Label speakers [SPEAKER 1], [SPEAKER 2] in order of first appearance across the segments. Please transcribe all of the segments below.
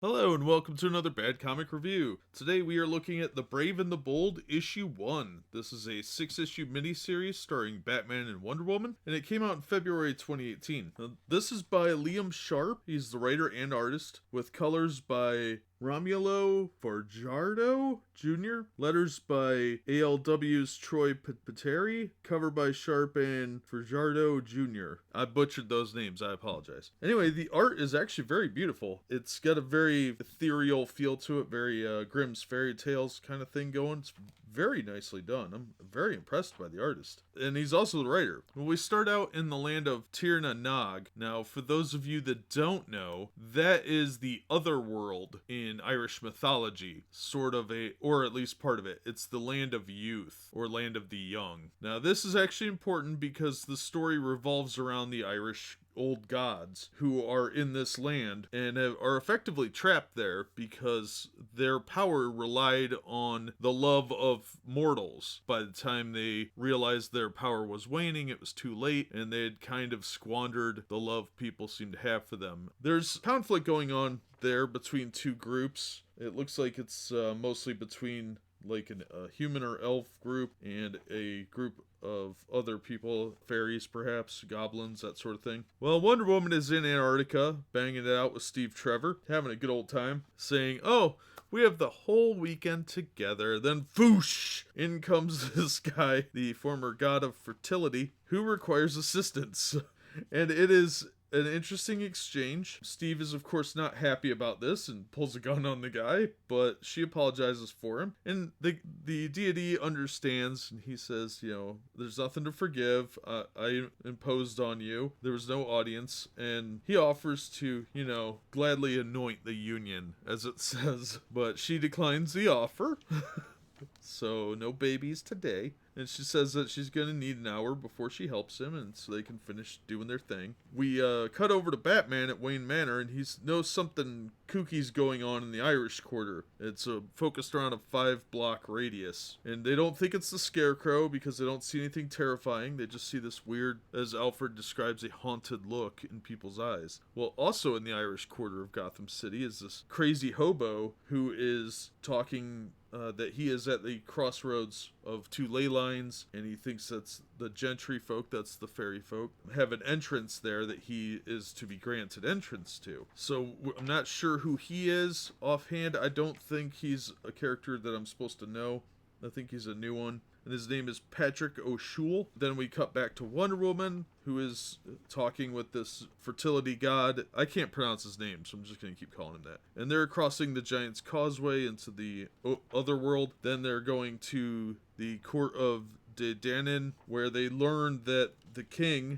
[SPEAKER 1] Hello and welcome to another Bad Comic Review. Today we are looking at The Brave and the Bold, Issue 1. This is a 6-issue miniseries starring Batman and Wonder Woman, and it came out in February 2018. This is by Liam Sharp, he's the writer and artist, with colors by Romulo Fajardo Jr., letters by ALW's Troy Pateri, cover by Sharp and Fajardo Jr. I butchered those names, I apologize. Anyway, the art is actually very beautiful. It's got a very ethereal feel to it, very Grimm's fairy tales kind of thing going. It's very nicely done. I'm very impressed by the artist. And he's also the writer. Well, we start out in the land of Tir na Nog. Now, for those of you that don't know, that is the Otherworld in Irish mythology, or at least part of it. It's the land of youth, or land of the young. Now, this is actually important because the story revolves around the Irish old gods who are in this land and are effectively trapped there because their power relied on the love of mortals. By the time they realized their power was waning, it was too late, and they had kind of squandered the love people seemed to have for them. There's conflict going on there between two groups. It looks like it's mostly between like a human or elf group and a group of other people, fairies perhaps, goblins, that sort of thing. Well, Wonder Woman is in Antarctica, banging it out with Steve Trevor, having a good old time, saying, "Oh, we have the whole weekend together." Then, foosh, in comes this guy, the former god of fertility, who requires assistance. And it is an interesting exchange. Steve is, of course, not happy about this and pulls a gun on the guy, but she apologizes for him. And the deity understands, and he says, there's nothing to forgive. I imposed on you. There was no audience. And he offers to, gladly anoint the union, as it says. But she declines the offer. So, no babies today. And she says that she's going to need an hour before she helps him, and so they can finish doing their thing. We cut over to Batman at Wayne Manor, and he knows something kooky's going on in the Irish Quarter. It's focused around a 5-block radius. And they don't think it's the Scarecrow because they don't see anything terrifying. They just see this weird, as Alfred describes, a haunted look in people's eyes. Well, also in the Irish Quarter of Gotham City is this crazy hobo who is talking that he is at the crossroads of two ley lines, and he thinks that's the gentry folk, that's the fairy folk, have an entrance there that he is to be granted entrance to. So I'm not sure who he is offhand. I don't think he's a character that I'm supposed to know. I think he's a new one. And his name is Patrick O'Shool. Then we cut back to Wonder Woman, who is talking with this fertility god. I can't pronounce his name, so I'm just going to keep calling him that. And they're crossing the Giant's Causeway into the Otherworld. Then they're going to the court of Danan, where they learn that the King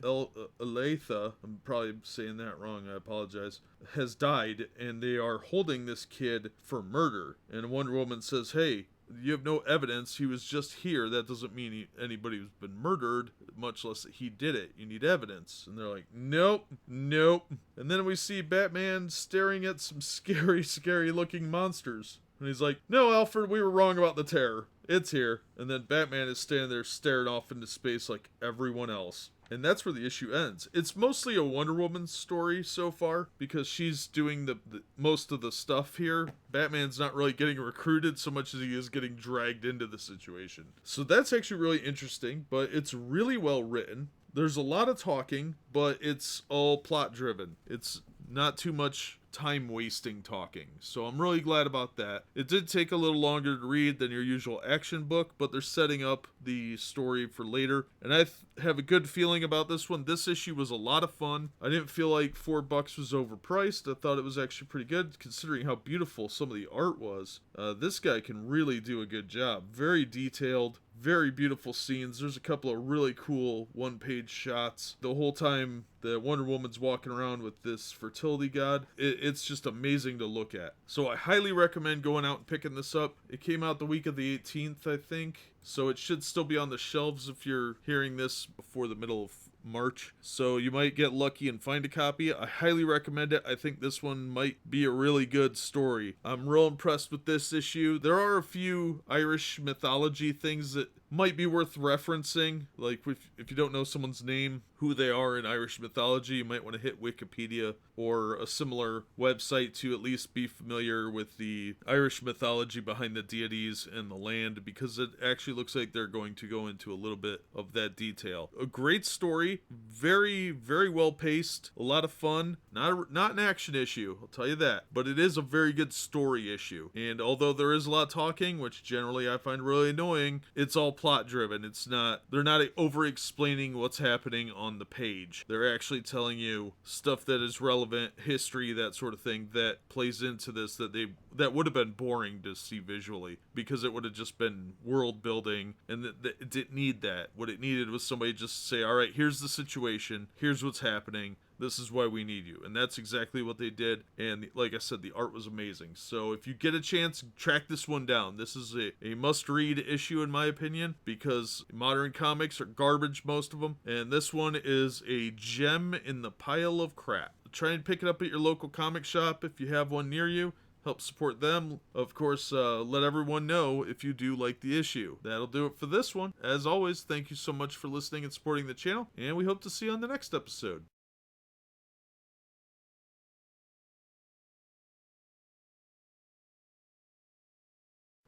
[SPEAKER 1] Elatha, I'm probably saying that wrong, I apologize, has died, and they are holding this kid for murder. And Wonder Woman says, "Hey, you have no evidence. He was just here. That doesn't mean anybody has been murdered, much less that he did it. You need evidence." And they're like, nope. And then we see Batman staring at some scary, scary looking monsters. And he's like, "No, Alfred, we were wrong about the terror. It's here." And then Batman is standing there staring off into space like everyone else. And that's where the issue ends. It's mostly a Wonder Woman story so far, because she's doing the most of the stuff here. Batman's not really getting recruited so much as he is getting dragged into the situation. So that's actually really interesting, but it's really well written. There's a lot of talking, but it's all plot driven. It's not too much time wasting talking, so I'm really glad about that. It did take a little longer to read than your usual action book, but they're setting up the story for later, and I have a good feeling about this one. This issue was a lot of fun. I didn't feel like $4 was overpriced. I thought it was actually pretty good considering how beautiful some of the art was. This guy can really do a good job. Very detailed, very beautiful scenes. There's a couple of really cool one-page shots. The whole time the Wonder Woman's walking around with this fertility god, it's just amazing to look at. So I highly recommend going out and picking this up. It came out the week of the 18th, I think. So it should still be on the shelves if you're hearing this before the middle of March. So you might get lucky and find a copy. I highly recommend it. I think this one might be a really good story. I'm real impressed with this issue. There are a few Irish mythology things that might be worth referencing. Like, if you don't know someone's name, who they are in Irish mythology, you might want to hit Wikipedia or a similar website to at least be familiar with the Irish mythology behind the deities and the land, because it actually looks like they're going to go into a little bit of that detail. A great story, very, very well paced, a lot of fun. Not an action issue, I'll tell you that, but it is a very good story issue. And although there is a lot of talking, which generally I find really annoying, it's all plot driven. They're not over explaining what's happening on the page. They're actually telling you stuff that is relevant, history, that sort of thing, that plays into this, that would have been boring to see visually, because it would have just been world building, and it didn't need that. What it needed was somebody just to say, all right, here's the situation, here's what's happening, this is why we need you. And that's exactly what they did. And like I said, the art was amazing. So if you get a chance, track this one down. This is a must-read issue in my opinion, because modern comics are garbage, most of them. And this one is a gem in the pile of crap. Try and pick it up at your local comic shop if you have one near you. Help support them. Of course, let everyone know if you do like the issue. That'll do it for this one. As always, thank you so much for listening and supporting the channel, and we hope to see you on the next episode.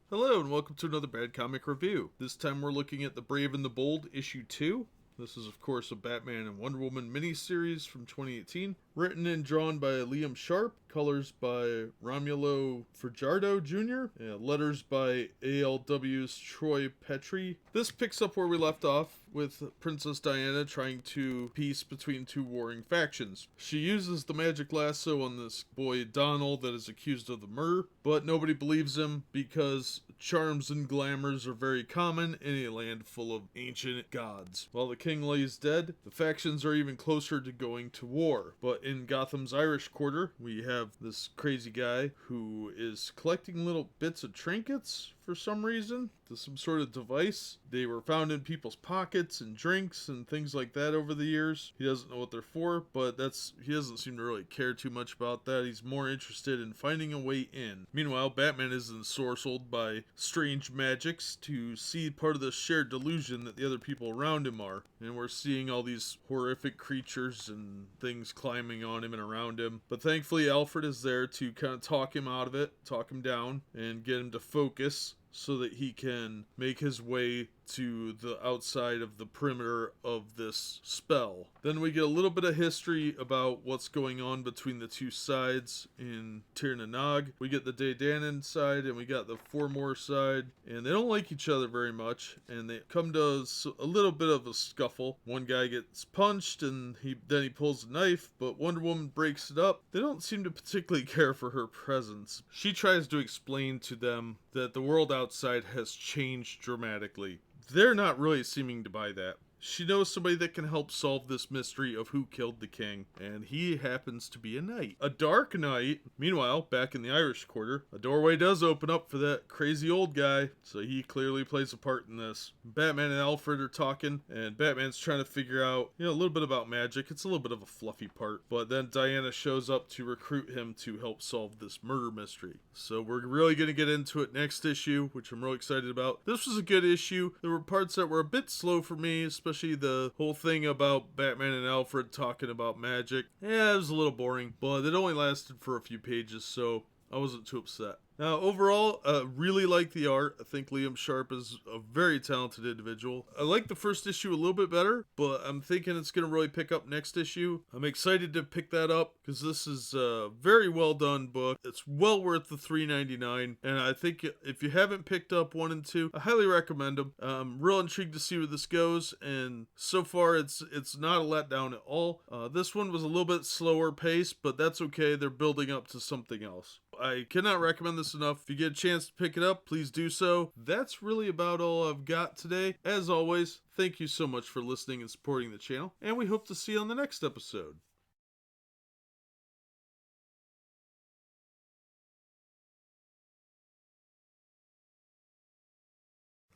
[SPEAKER 1] Hello and welcome to another Bad Comic Review. This time we're looking at The Brave and the Bold, issue 2. This is of course a Batman and Wonder Woman miniseries from 2018. Written and drawn by Liam Sharp. Colors by Romulo Fajardo Jr. Letters by ALW's Troy Petrie. This picks up where we left off, with Princess Diana trying to peace between two warring factions. She uses the magic lasso on this boy Donald that is accused of the murder, but nobody believes him because charms and glamours are very common in a land full of ancient gods. While the king lays dead, the factions are even closer to going to war. But in Gotham's Irish quarter, we have this crazy guy who is collecting little bits of trinkets for some reason, to some sort of device. They were found in people's pockets and drinks and things like that over the years. He doesn't know what they're for, but he doesn't seem to really care too much about that. He's more interested in finding a way in. Meanwhile, Batman is ensorcelled by strange magics to see part of the shared delusion that the other people around him are. And we're seeing all these horrific creatures and things climbing on him and around him. But thankfully Alfred is there to kind of talk him out of it, talk him down, and get him to focus, so that he can make his way to the outside of the perimeter of this spell. Then we get a little bit of history about what's going on between the two sides in Tir na Nog. We get the Daedanan side and we got the Formore side, and they don't like each other very much, and they come to a little bit of a scuffle. One guy gets punched and then he pulls a knife, but Wonder Woman breaks it up. They don't seem to particularly care for her presence. She tries to explain to them that the world outside has changed dramatically. They're not really seeming to buy that. She knows somebody that can help solve this mystery of who killed the king, and he happens to be a knight. A dark knight. Meanwhile, back in the Irish quarter, a doorway does open up for that crazy old guy, so he clearly plays a part in this. Batman and Alfred are talking, and Batman's trying to figure out, a little bit about magic. It's a little bit of a fluffy part, but then Diana shows up to recruit him to help solve this murder mystery. So we're really going to get into it next issue, which I'm really excited about. This was a good issue. There were parts that were a bit slow for me, especially the whole thing about Batman and Alfred talking about magic. Yeah, it was a little boring, but it only lasted for a few pages, so I wasn't too upset. Now, overall, really like the art. I think Liam Sharp is a very talented individual. I like the first issue a little bit better, but I'm thinking it's going to really pick up next issue. I'm excited to pick that up because this is a very well done book. It's well worth the $3.99, and I think if you haven't picked up 1 and 2, I highly recommend them. I'm real intrigued to see where this goes, and so far it's not a letdown at all. This one was a little bit slower paced, but that's okay. They're building up to something else. I cannot recommend this enough. If you get a chance to pick it up, please do so. That's really about all I've got today. As always, thank you so much for listening and supporting the channel, and we hope to see you on the next episode.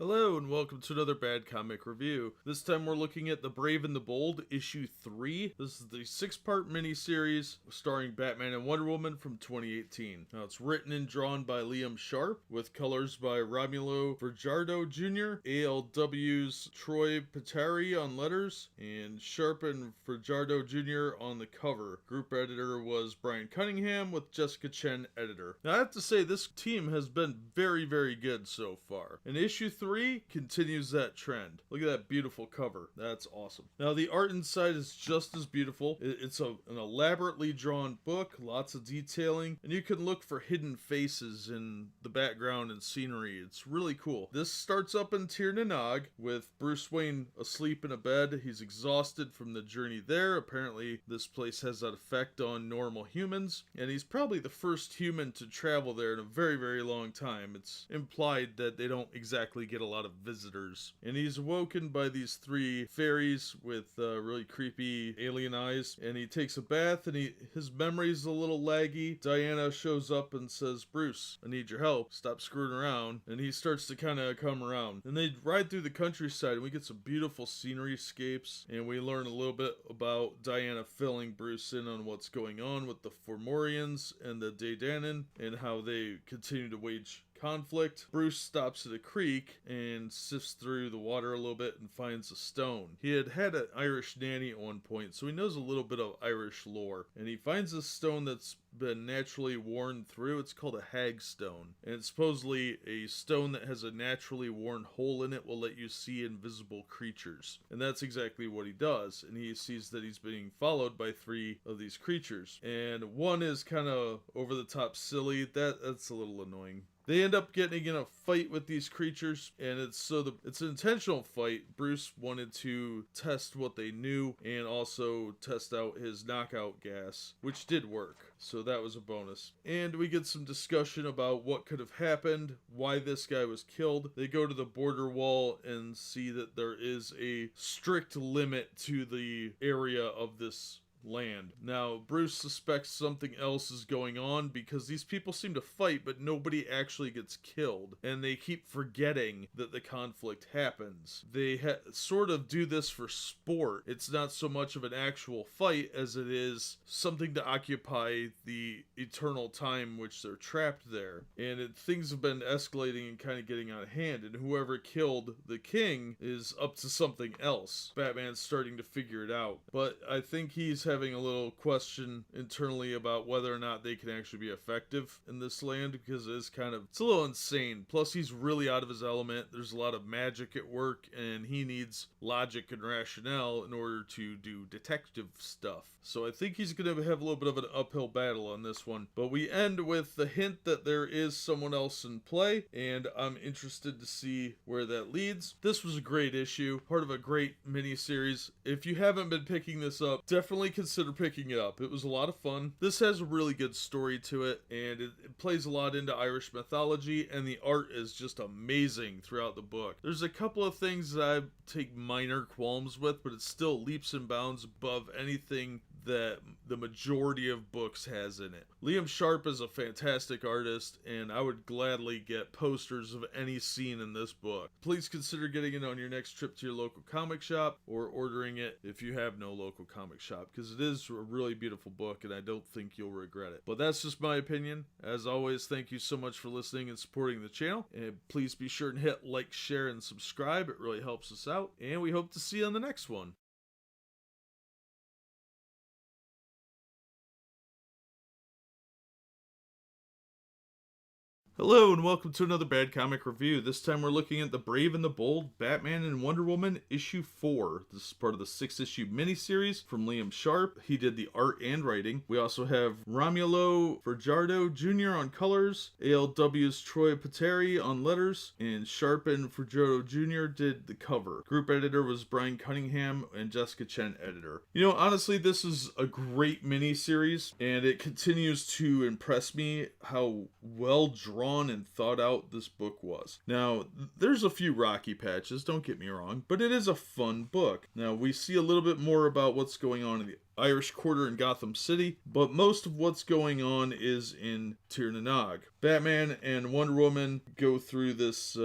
[SPEAKER 1] Hello and welcome to another Bad Comic Review. This time we're looking at The Brave and the Bold, issue 3. This is the 6-part miniseries starring Batman and Wonder Woman from 2018. Now it's written and drawn by Liam Sharp, with colors by Romulo Fajardo Jr., ALW's Troy Peteri on letters, and Sharp and Fajardo Jr. on the cover. Group editor was Brian Cunningham, with Jessica Chen editor. Now I have to say this team has been very, very good so far. In issue 3 continues that trend. Look at that beautiful cover. That's awesome. Now the art inside is just as beautiful. It's an elaborately drawn book, lots of detailing, and you can look for hidden faces in the background and scenery. It's really cool. This starts up in Tir na Nog with Bruce Wayne asleep in a bed. He's exhausted from the journey there. Apparently this place has that effect on normal humans, and he's probably the first human to travel there in a very, very long time. It's implied that they don't exactly get a lot of visitors. And he's awoken by these 3 fairies with really creepy alien eyes, and he takes a bath, and his memory's a little laggy. Diana shows up and says, "Bruce, I need your help. Stop screwing around." And he starts to kind of come around. And they ride through the countryside, and we get some beautiful scenery escapes, and we learn a little bit about Diana filling Bruce in on what's going on with the Fomorians and the Daydanin, and how they continue to wage conflict. Bruce stops at a creek and sifts through the water a little bit and finds a stone. He had an Irish nanny at one point, so he knows a little bit of Irish lore. And he finds a stone that's been naturally worn through. It's called a hag stone. And it's supposedly a stone that has a naturally worn hole in it will let you see invisible creatures. And that's exactly what he does. And he sees that he's being followed by 3 of these creatures. And one is kind of over the top silly. That's a little annoying. They end up getting in a fight with these creatures, and it's an intentional fight. Bruce wanted to test what they knew and also test out his knockout gas, which did work, so that was a bonus. And we get some discussion about what could have happened, why this guy was killed. They go to the border wall and see that there is a strict limit to the area of this land. Now, Bruce suspects something else is going on because these people seem to fight, but nobody actually gets killed, and they keep forgetting that the conflict happens. They sort of do this for sport. It's not so much of an actual fight as it is something to occupy the eternal time which they're trapped there. And things have been escalating and kind of getting out of hand, and whoever killed the king is up to something else. Batman's starting to figure it out, but I think he's having a little question internally about whether or not they can actually be effective in this land, because it's a little insane. Plus he's really out of his element. There's a lot of magic at work, and he needs logic and rationale in order to do detective stuff. So I think he's going to have a little bit of an uphill battle on this one. But we end with the hint that there is someone else in play, and I'm interested to see where that leads. This was a great issue, part of a great mini-series. If you haven't been picking this up, definitely consider picking it up. It was a lot of fun. This has a really good story to it, and it plays a lot into Irish mythology, and the art is just amazing throughout the book. There's a couple of things that I take minor qualms with, but it still leaps and bounds above anything that the majority of books has in it. Liam Sharp is a fantastic artist, and I would gladly get posters of any scene in this book. Please consider getting it on your next trip to your local comic shop, or ordering it if you have no local comic shop, because it is a really beautiful book, and I don't think you'll regret it. But that's just my opinion. As always, thank you so much for listening and supporting the channel, and please be sure and hit like, share, and subscribe. It really helps us out, and we hope to see you on the next one. Hello and welcome to another Bad Comic Review. This time we're looking at The Brave and the Bold, Batman and Wonder Woman, issue 4. This is part of the 6-issue miniseries from Liam Sharp. He did the art and writing. We also have Romulo Fajardo Jr. on colors, ALW's Troy Peteri on letters, and Sharp and Fajardo Jr. did the cover. Group editor was Brian Cunningham, and Jessica Chen editor. You know, honestly, this is a great miniseries, and it continues to impress me how well drawn and thought out this book was. Now, there's a few rocky patches, don't get me wrong, but it is a fun book. Now, we see a little bit more about what's going on Irish Quarter in Gotham City, but most of what's going on is in Tir na Nog. Batman and Wonder Woman go through this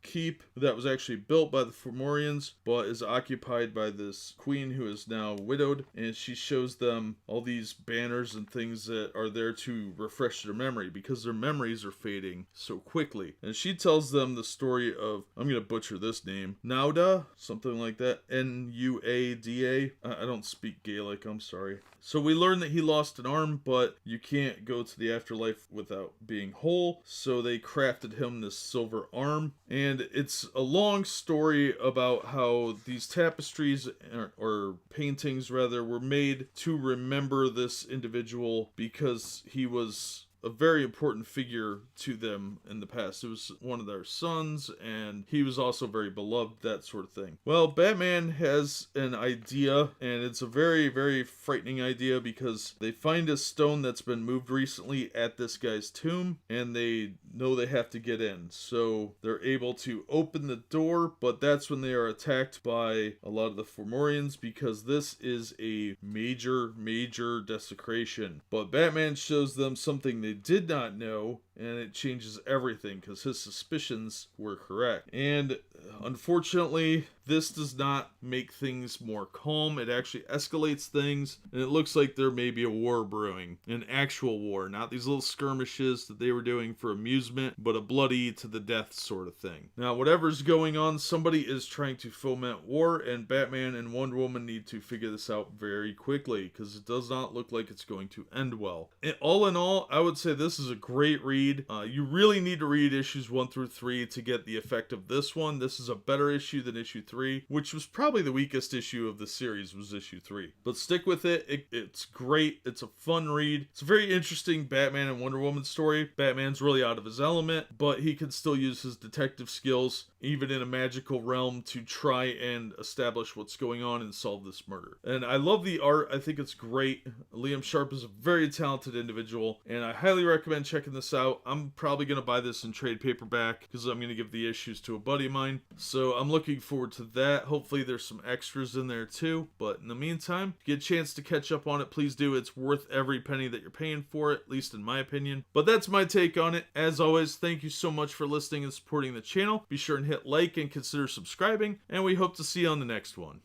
[SPEAKER 1] keep that was actually built by the Fomorians, but is occupied by this queen who is now widowed, and she shows them all these banners and things that are there to refresh their memory, because their memories are fading so quickly. And she tells them the story of, I'm going to butcher this name, Nauda, something like that, Nuada. I don't speak Gaelic, I'm sorry. So we learn that he lost an arm, but you can't go to the afterlife without being whole, so they crafted him this silver arm. And it's a long story about how these tapestries, or paintings rather, were made to remember this individual because he was a very important figure to them in the past. It was one of their sons, and he was also very beloved, that sort of thing. Well, Batman has an idea, and it's a very, very frightening idea, because they find a stone that's been moved recently at this guy's tomb, and they know they have to get in. So they're able to open the door, but that's when they are attacked by a lot of the Fomorians, because this is a major, major desecration. But Batman shows them something they did not know, and it changes everything, because his suspicions were correct. And unfortunately, this does not make things more calm. It actually escalates things, and it looks like there may be a war brewing. An actual war, not these little skirmishes that they were doing for amusement, but a bloody to the death sort of thing. Now, whatever's going on, somebody is trying to foment war, and Batman and Wonder Woman need to figure this out very quickly, because it does not look like it's going to end well. And all in all, I would say this is a great read. You really need to read issues 1 through 3 to get the effect of this one. This is a better issue than issue 3, which was probably the weakest issue of the series, was issue 3. But stick with it. It's great. It's a fun read. It's a very interesting Batman and Wonder Woman story. Batman's really out of his element, but he can still use his detective skills, even in a magical realm, to try and establish what's going on and solve this murder. And I love the art. I think it's great. Liam Sharp is a very talented individual, and I highly recommend checking this out. I'm probably going to buy this in trade paperback, because I'm going to give the issues to a buddy of mine. So I'm looking forward to that. Hopefully there's some extras in there too. But in the meantime, if you get a chance to catch up on it, please do. It's worth every penny that you're paying for it, at least in my opinion. But that's my take on it. As always, thank you so much for listening and supporting the channel. Be sure and hit like and consider subscribing, and we hope to see you on the next one.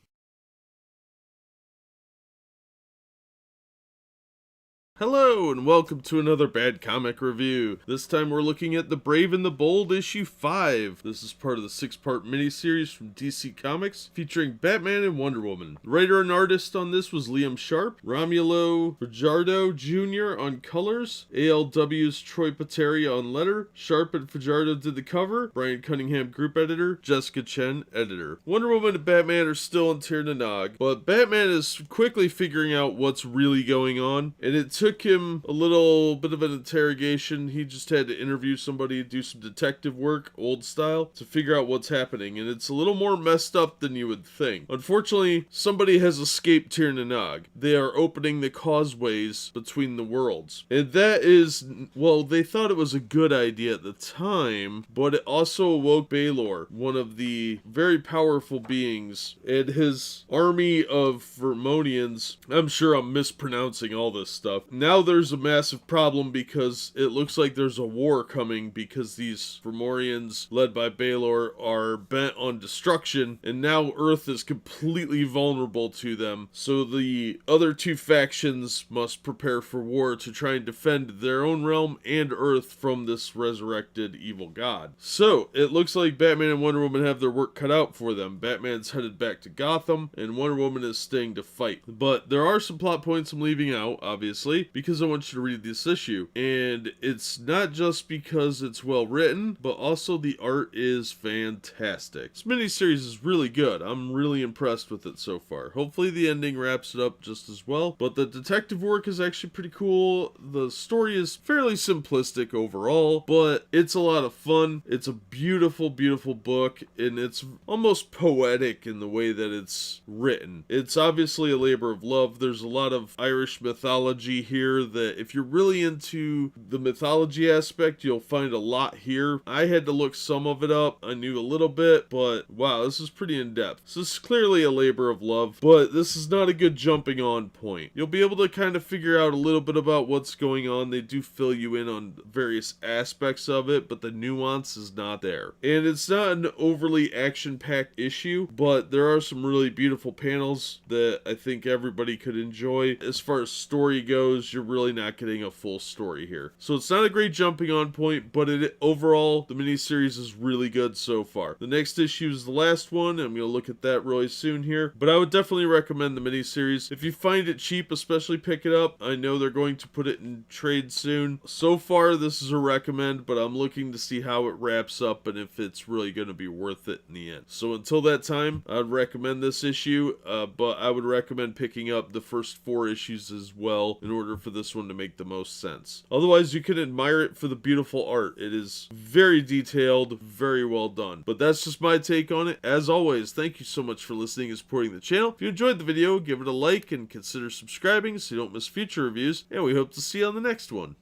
[SPEAKER 1] Hello, and welcome to another Bad Comic Review. This time we're looking at The Brave and the Bold, issue 5. This is part of the 6-part miniseries from DC Comics, featuring Batman and Wonder Woman. The writer and artist on this was Liam Sharp, Romulo Fajardo Jr. on colors, ALW's Troy Pateri on letter, Sharp and Fajardo did the cover, Brian Cunningham group editor, Jessica Chen editor. Wonder Woman and Batman are still in Tir na Nog, but Batman is quickly figuring out what's really going on, and it took him a little bit of an interrogation. He just had to interview somebody, do some detective work, old style, to figure out what's happening, and it's a little more messed up than you would think. Unfortunately, somebody has escaped Tir na Nog. They are opening the causeways between the worlds, and that is, well, they thought it was a good idea at the time, but it also awoke Baylor, one of the very powerful beings, and his army of Vermonians. I'm sure I'm mispronouncing all this stuff. Now there's a massive problem, because it looks like there's a war coming, because these Fomorians, led by Baylor, are bent on destruction, and now Earth is completely vulnerable to them. So the other two factions must prepare for war to try and defend their own realm and Earth from this resurrected evil god. So it looks like Batman and Wonder Woman have their work cut out for them. Batman's headed back to Gotham, and Wonder Woman is staying to fight. But there are some plot points I'm leaving out, obviously, because I want you to read this issue. And it's not just because it's well written, but also the art is fantastic. This miniseries is really good. I'm really impressed with it so far. Hopefully the ending wraps it up just as well, but the detective work is actually pretty cool. The story is fairly simplistic overall, but it's a lot of fun. It's a beautiful, beautiful book, and it's almost poetic in the way that it's written. It's obviously a labor of love. There's a lot of Irish mythology here here that if you're really into the mythology aspect, you'll find a lot here. I had to look some of it up. I knew a little bit, but wow, this is pretty in-depth. So this is clearly a labor of love, but this is not a good jumping on point. You'll be able to kind of figure out a little bit about what's going on. They do fill you in on various aspects of it, but the nuance is not there. And it's not an overly action-packed issue, but there are some really beautiful panels that I think everybody could enjoy. As far as story goes, you're really not getting a full story here. So it's not a great jumping on point, but overall, the miniseries is really good so far. The next issue is the last one. I'm going to look at that really soon here, but I would definitely recommend the miniseries. If you find it cheap, especially pick it up. I know they're going to put it in trade soon. So far, this is a recommend, but I'm looking to see how it wraps up and if it's really going to be worth it in the end. So until that time, I'd recommend this issue, but I would recommend picking up the first 4 issues as well in order for this one to make the most sense. Otherwise, you can admire it for the beautiful art. It is very detailed, very well done. But that's just my take on it. As always, thank you so much for listening and supporting the channel. If you enjoyed the video, give it a like and consider subscribing so you don't miss future reviews, and we hope to see you on the next one.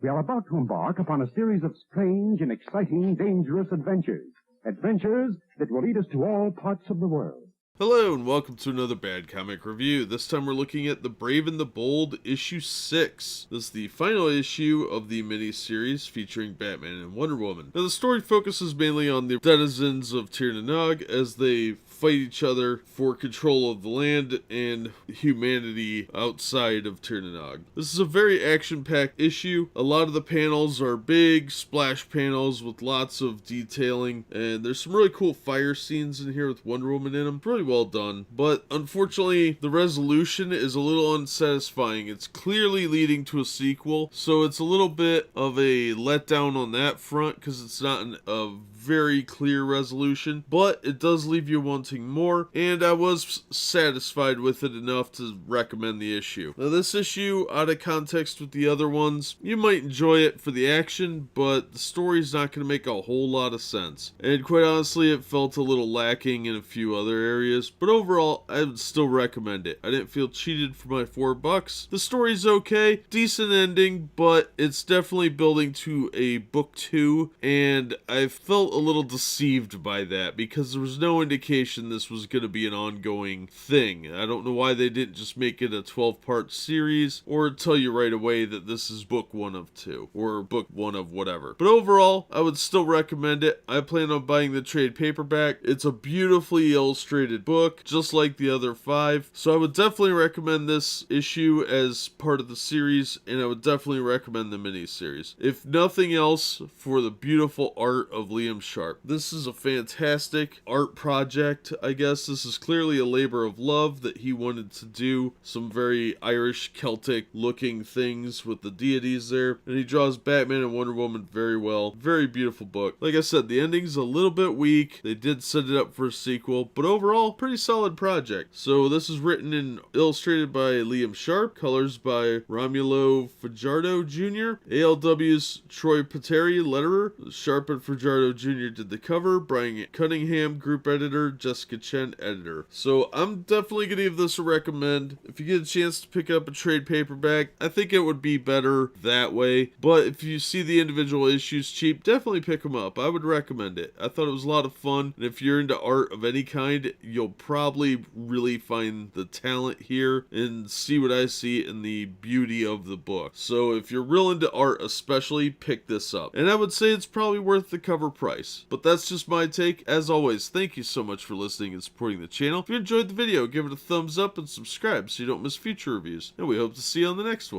[SPEAKER 2] We are about to embark upon a series of strange and exciting, dangerous adventures. Adventures that will lead us to all parts of the world.
[SPEAKER 1] Hello and welcome to another Bad Comic Review. This time we're looking at The Brave and the Bold, issue 6. This is the final issue of the mini-series featuring Batman and Wonder Woman. Now the story focuses mainly on the denizens of Tir na Nog as they fight each other for control of the land and humanity outside of Tir na Nog. This is a very action-packed issue. A lot of the panels are big splash panels with lots of detailing, and there's some really cool fire scenes in here with Wonder Woman in them. Really well done, but unfortunately the resolution is a little unsatisfying. It's clearly leading to a sequel, so it's a little bit of a letdown on that front because it's not a very clear resolution, but it does leave you wanting more, and I was satisfied with it enough to recommend the issue. Now this issue, out of context with the other ones, you might enjoy it for the action, but the story's not going to make a whole lot of sense, and quite honestly it felt a little lacking in a few other areas, but overall I would still recommend it. I didn't feel cheated for my $4. The story's okay, decent ending, but it's definitely building to a book 2, and I felt a little deceived by that because there was no indication this was going to be an ongoing thing. I don't know why they didn't just make it a 12-part series or tell you right away that this is book 1 of 2 or book 1 of whatever. But overall, I would still recommend it. I plan on buying the trade paperback. It's a beautifully illustrated book, just like the other 5. So I would definitely recommend this issue as part of the series, and I would definitely recommend the mini-series. If nothing else, for the beautiful art of Liam Sharp. This is a fantastic art project, I guess. This is clearly a labor of love that he wanted to do. Some very Irish, Celtic looking things with the deities there. And he draws Batman and Wonder Woman very well. Very beautiful book. Like I said, the ending's a little bit weak. They did set it up for a sequel, but overall, pretty solid project. So this is written and illustrated by Liam Sharp, colors by Romulo Fajardo Jr., ALW's Troy Pateri, letterer. Sharp and Fajardo Jr. did the cover, Brian Cunningham, group editor, Jessica Chen, editor. So I'm definitely going to give this a recommend. If you get a chance to pick up a trade paperback, I think it would be better that way. But if you see the individual issues cheap, definitely pick them up. I would recommend it. I thought it was a lot of fun. And if you're into art of any kind, you'll probably really find the talent here and see what I see in the beauty of the book. So if you're real into art especially, pick this up. And I would say it's probably worth the cover price. But that's just my take. As always, thank you so much for listening and supporting the channel. If you enjoyed the video, give it a thumbs up and subscribe so you don't miss future reviews. And we hope to see you on the next one.